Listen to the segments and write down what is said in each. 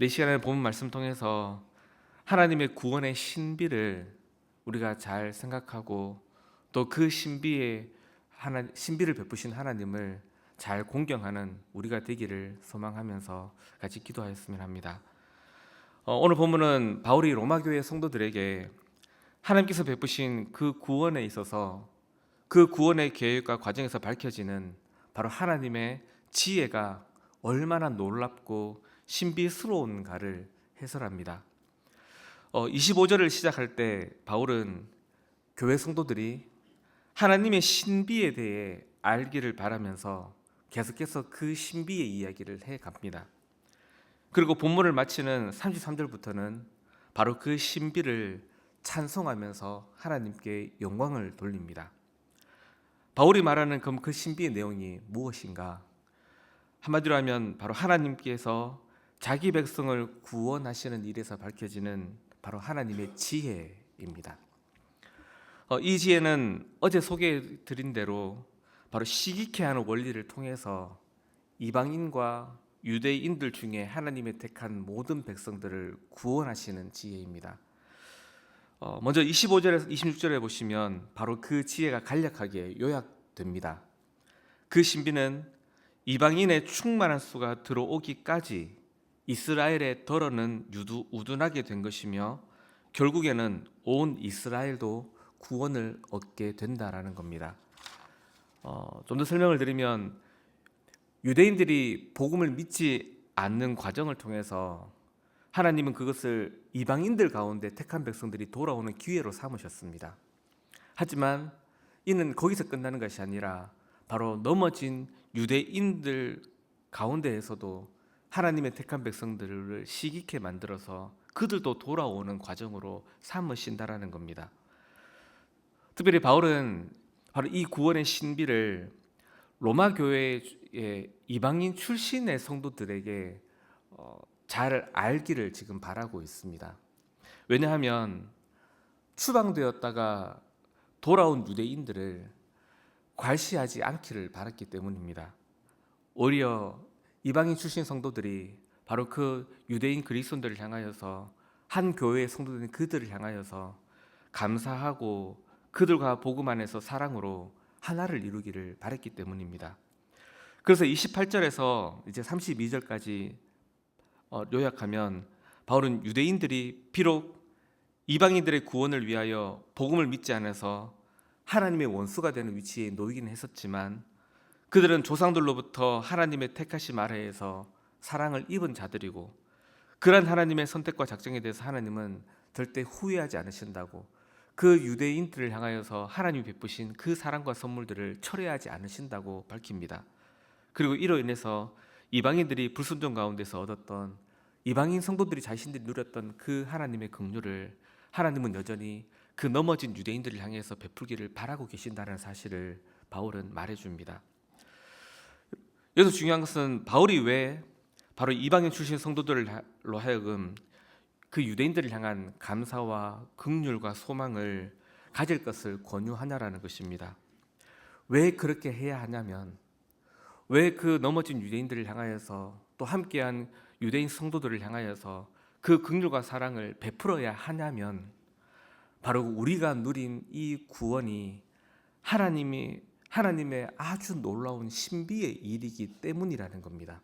내 시간에 본 말씀 통해서 하나님의 구원의 신비를 우리가 잘 생각하고 또 그 신비를 베푸신 하나님을 잘 공경하는 우리가 되기를 소망하면서 같이 기도하였으면 합니다. 오늘 본문은 바울이 로마 교회 성도들에게 하나님께서 베푸신 그 구원에 있어서 그 구원의 계획과 과정에서 밝혀지는 바로 하나님의 지혜가 얼마나 놀랍고 신비스러운가를 해설합니다. 25절을 시작할 때 바울은 교회 성도들이 하나님의 신비에 대해 알기를 바라면서 계속해서 그 신비의 이야기를 해갑니다. 그리고 본문을 마치는 33절부터는 바로 그 신비를 찬송하면서 하나님께 영광을 돌립니다. 바울이 말하는 그럼 그 신비의 내용이 무엇인가? 한마디로 하면 바로 하나님께서 자기 백성을 구원하시는 일에서 밝혀지는 바로 하나님의 지혜입니다. 이 지혜는 어제 소개해 드린 대로 바로 시기케 하는 원리를 통해서 이방인과 유대인들 중에 하나님의 택한 모든 백성들을 구원하시는 지혜입니다. 먼저 25절에서 26절에 보시면 바로 그 지혜가 간략하게 요약됩니다. 그 신비는 이방인의 충만한 수가 들어오기까지 이스라엘의 덜어는 우둔하게 된 것이며 결국에는 온 이스라엘도 구원을 얻게 된다라는 겁니다. 좀 더 설명을 드리면 유대인들이 복음을 믿지 않는 과정을 통해서 하나님은 그것을 이방인들 가운데 택한 백성들이 돌아오는 기회로 삼으셨습니다. 하지만 이는 거기서 끝나는 것이 아니라 바로 넘어진 유대인들 가운데에서도 하나님의 택한 백성들을 시기케 만들어서 그들도 돌아오는 과정으로 삼으신다라는 겁니다. 특별히 바울은 바로 이 구원의 신비를 로마 교회의 이방인 출신의 성도들에게 잘 알기를 지금 바라고 있습니다. 왜냐하면 추방되었다가 돌아온 유대인들을 괄시하지 않기를 바랐기 때문입니다. 오히려 이방인 출신 성도들이 바로 그 유대인 그리스도인들을 향하여서 한 교회의 성도들인 그들을 향하여서 감사하고 그들과 복음 안에서 사랑으로 하나를 이루기를 바랐기 때문입니다. 그래서 28절에서 이제 32절까지 요약하면 바울은 유대인들이 비록 이방인들의 구원을 위하여 복음을 믿지 않아서 하나님의 원수가 되는 위치에 놓이긴 했었지만 그들은 조상들로부터 하나님의 택하심 아래에서 사랑을 입은 자들이고 그러한 하나님의 선택과 작정에 대해서 하나님은 절대 후회하지 않으신다고 그 유대인들을 향하여서 하나님이 베푸신 그 사랑과 선물들을 철회하지 않으신다고 밝힙니다. 그리고 이로 인해서 이방인들이 불순종 가운데서 얻었던 이방인 성도들이 자신들이 누렸던 그 하나님의 긍휼을 하나님은 여전히 그 넘어진 유대인들을 향해서 베풀기를 바라고 계신다는 사실을 바울은 말해줍니다. 여기서 중요한 것은 바울이 왜 바로 이방인 출신 성도들로 하여금 그 유대인들을 향한 감사와 긍휼과 소망을 가질 것을 권유하냐라는 것입니다. 왜 그렇게 해야 하냐면 왜 그 넘어진 유대인들을 향하여서 또 함께한 유대인 성도들을 향하여서 그 긍휼과 사랑을 베풀어야 하냐면 바로 우리가 누린 이 구원이 하나님의 아주 놀라운 신비의 일이기 때문이라는 겁니다.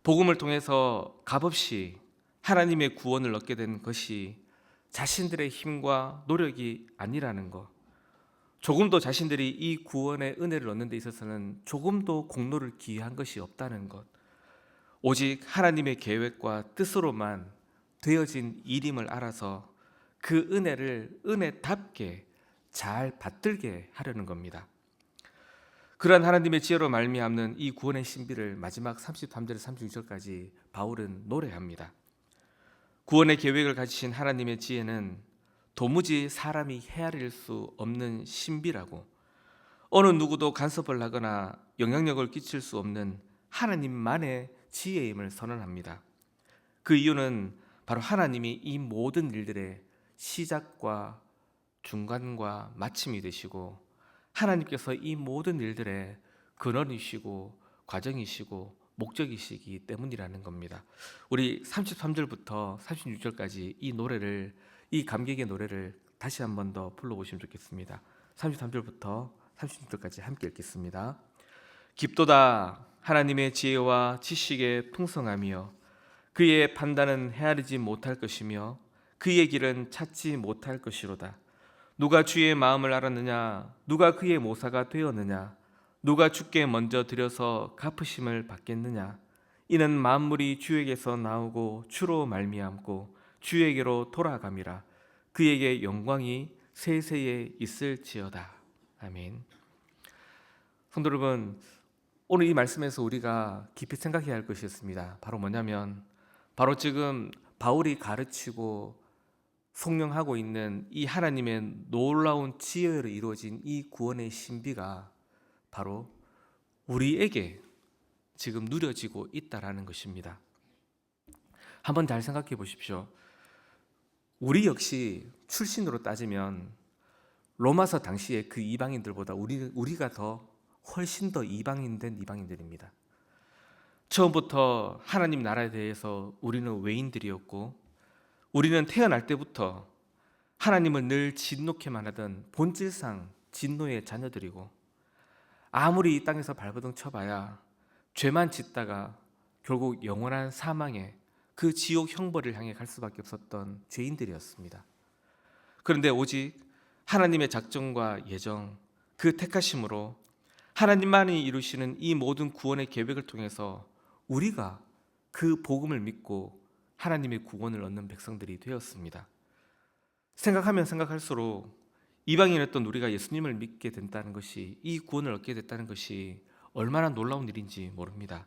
복음을 통해서 값없이 하나님의 구원을 얻게 된 것이 자신들의 힘과 노력이 아니라는 것, 조금도 자신들이 이 구원의 은혜를 얻는 데 있어서는 조금도 공로를 기여한 것이 없다는 것, 오직 하나님의 계획과 뜻으로만 되어진 일임을 알아서 그 은혜를 은혜답게 잘 받들게 하려는 겁니다. 그러한 하나님의 지혜로 말미암는 이 구원의 신비를 마지막 33절에서 36절까지 바울은 노래합니다. 구원의 계획을 가지신 하나님의 지혜는 도무지 사람이 헤아릴 수 없는 신비라고 어느 누구도 간섭을 하거나 영향력을 끼칠 수 없는 하나님만의 지혜임을 선언합니다. 그 이유는 바로 하나님이 이 모든 일들의 시작과 중간과 마침이 되시고 하나님께서 이 모든 일들의 근원이시고 과정이시고 목적이시기 때문이라는 겁니다. 우리 33절부터 36절까지 이 감격의 노래를 다시 한 번 더 불러보시면 좋겠습니다. 33절부터 36절까지 함께 읽겠습니다. 깊도다 하나님의 지혜와 지식의 풍성함이여, 그의 판단은 헤아리지 못할 것이며 그의 길은 찾지 못할 것이로다. 누가 주의 마음을 알았느냐? 누가 그의 모사가 되었느냐? 누가 주께 먼저 드려서 갚으심을 받겠느냐? 이는 만물이 주에게서 나오고 주로 말미암고 주에게로 돌아감이라. 그에게 영광이 세세에 있을지어다. 아멘. 성도 여러분, 오늘 이 말씀에서 우리가 깊이 생각해야 할 것이 있습니다. 바로 뭐냐면, 바로 지금 바울이 가르치고 성령하고 있는 이 하나님의 놀라운 지혜로 이루어진 이 구원의 신비가 바로 우리에게 지금 누려지고 있다라는 것입니다. 한번 잘 생각해 보십시오. 우리 역시 출신으로 따지면 로마서 당시에 그 이방인들보다 우리가 훨씬 더 이방인된 이방인들입니다. 처음부터 하나님 나라에 대해서 우리는 외인들이었고, 우리는 태어날 때부터 하나님을 늘 진노케만 하던 본질상 진노의 자녀들이고, 아무리 이 땅에서 발버둥 쳐봐야 죄만 짓다가 결국 영원한 사망에, 그 지옥 형벌을 향해 갈 수밖에 없었던 죄인들이었습니다. 그런데 오직 하나님의 작정과 예정, 그 택하심으로 하나님만이 이루시는 이 모든 구원의 계획을 통해서 우리가 그 복음을 믿고 하나님의 구원을 얻는 백성들이 되었습니다. 생각하면 생각할수록 이방인이었던 우리가 예수님을 믿게 된다는 것이, 이 구원을 얻게 됐다는 것이 얼마나 놀라운 일인지 모릅니다.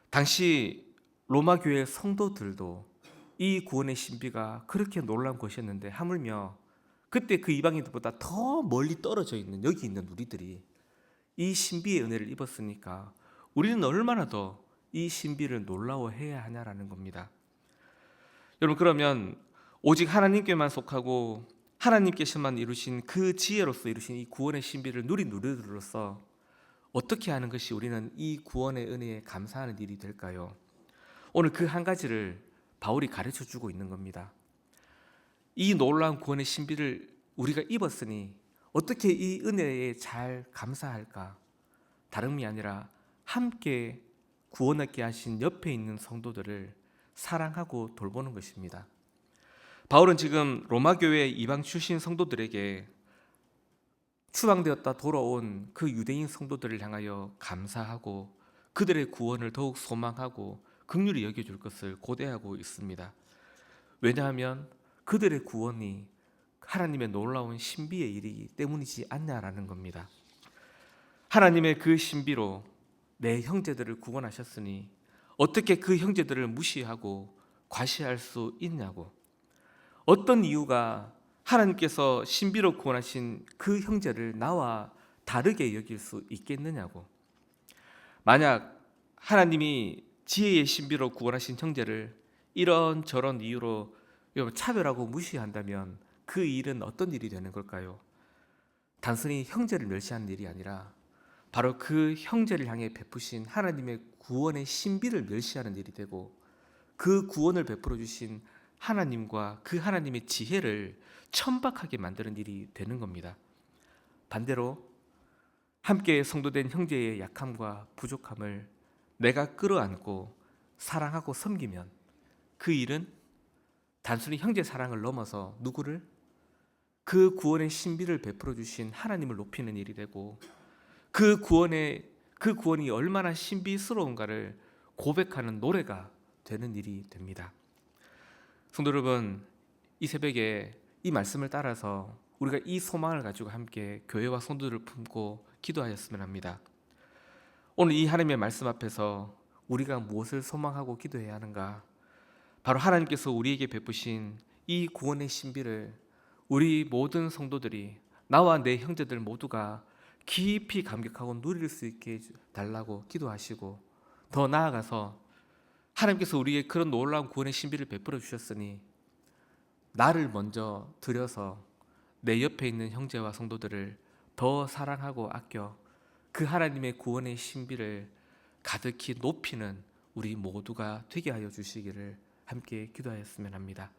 당시 로마 교회 성도들도 이 구원의 신비가 그렇게 놀라운 것이었는데, 하물며 그때 그 이방인들보다 더 멀리 떨어져 있는 여기 있는 우리들이 이 신비의 은혜를 입었으니까 우리는 얼마나 더 이 신비를 놀라워해야 하냐라는 겁니다. 여러분, 그러면 오직 하나님께만 속하고 하나님께서만 이루신 그 지혜로서 이루신 이 구원의 신비를 누린 우리들로서 어떻게 하는 것이 우리는 이 구원의 은혜에 감사하는 일이 될까요? 오늘 그 한 가지를 바울이 가르쳐 주고 있는 겁니다. 이 놀라운 구원의 신비를 우리가 입었으니 어떻게 이 은혜에 잘 감사할까? 다름이 아니라 함께 구원 얻게 하신 옆에 있는 성도들을 사랑하고 돌보는 것입니다. 바울은 지금 로마 교회 이방 출신 성도들에게 추방되었다 돌아온 그 유대인 성도들을 향하여 감사하고 그들의 구원을 더욱 소망하고 긍휼히 여겨줄 것을 고대하고 있습니다. 왜냐하면 그들의 구원이 하나님의 놀라운 신비의 일이기 때문이지 않냐라는 겁니다. 하나님의 그 신비로 내 형제들을 구원하셨으니 어떻게 그 형제들을 무시하고 과시할 수 있냐고, 어떤 이유가 하나님께서 신비로 구원하신 그 형제를 나와 다르게 여길 수 있겠느냐고. 만약 하나님이 지혜의 신비로 구원하신 형제를 이런저런 이유로 차별하고 무시한다면 그 일은 어떤 일이 되는 걸까요? 단순히 형제를 멸시하는 일이 아니라 바로 그 형제를 향해 베푸신 하나님의 구원의 신비를 멸시하는 일이 되고, 그 구원을 베풀어 주신 하나님과 그 하나님의 지혜를 천박하게 만드는 일이 되는 겁니다. 반대로 함께 성도된 형제의 약함과 부족함을 내가 끌어안고 사랑하고 섬기면 그 일은 단순히 형제 사랑을 넘어서 누구를? 그 구원의 신비를 베풀어 주신 하나님을 높이는 일이 되고, 그 구원이 얼마나 신비스러운가를 고백하는 노래가 되는 일이 됩니다. 성도 여러분, 이 새벽에 이 말씀을 따라서 우리가 이 소망을 가지고 함께 교회와 성도들을 품고 기도하였으면 합니다. 오늘 이 하나님의 말씀 앞에서 우리가 무엇을 소망하고 기도해야 하는가? 바로 하나님께서 우리에게 베푸신 이 구원의 신비를 우리 모든 성도들이, 나와 내 형제들 모두가 깊이 감격하고 누릴 수 있게 달라고 기도하시고, 더 나아가서 하나님께서 우리에게 그런 놀라운 구원의 신비를 베풀어 주셨으니 나를 먼저 들여서 내 옆에 있는 형제와 성도들을 더 사랑하고 아껴 그 하나님의 구원의 신비를 가득히 높이는 우리 모두가 되게 하여 주시기를 함께 기도하였으면 합니다.